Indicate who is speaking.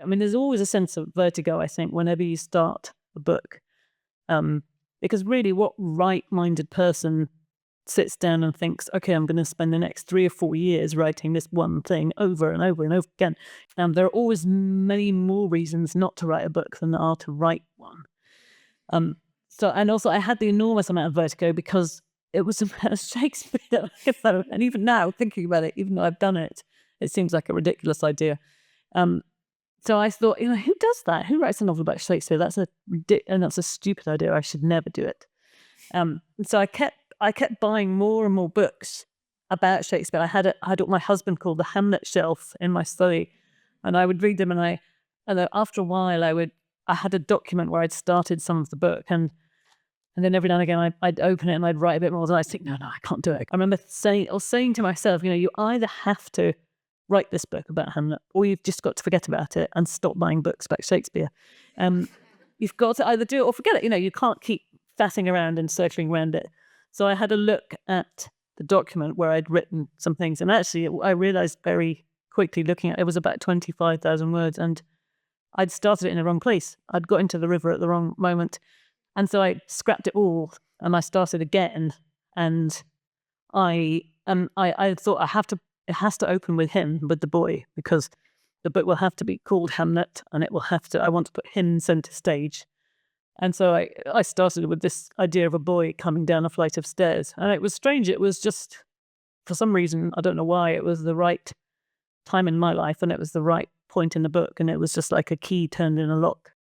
Speaker 1: I mean, there's always a sense of vertigo, I think, whenever you start a book. Because really, what right-minded person sits down and thinks, okay, I'm going to spend the next 3 or 4 years writing this one thing over and over and over again. There are always many more reasons not to write a book than there are to write one. And also I had the enormous amount of vertigo because it was about Shakespeare. And even now, thinking about it, even though I've done it, it seems like a ridiculous idea. So I thought, who does that? Who writes a novel about Shakespeare? That's a stupid idea. I should never do it. So I kept buying more and more books about Shakespeare. I had what my husband called the Hamnet shelf in my study, and I would read them. And after a while, I had a document where I'd started some of the book, and then every now and again I'd open it and I'd write a bit more. And I'd think, no, I can't do it. I remember saying to myself, you either have to write this book about Hamlet, or you've just got to forget about it and stop buying books about Shakespeare. You've got to either do it or forget it. You can't keep faffing around and circling around it. So I had a look at the document where I'd written some things, and actually I realized very quickly looking at it, was about 25,000 words, and I'd started it in the wrong place. I'd got into the river at the wrong moment. And so I scrapped it all and I started again. And I thought it has to open with him, with the boy, because the book will have to be called Hamnet, and I want to put him center stage. And so I started with this idea of a boy coming down a flight of stairs. And it was strange. It was just, for some reason, I don't know why, it was the right time in my life and it was the right point in the book. And it was just like a key turned in a lock.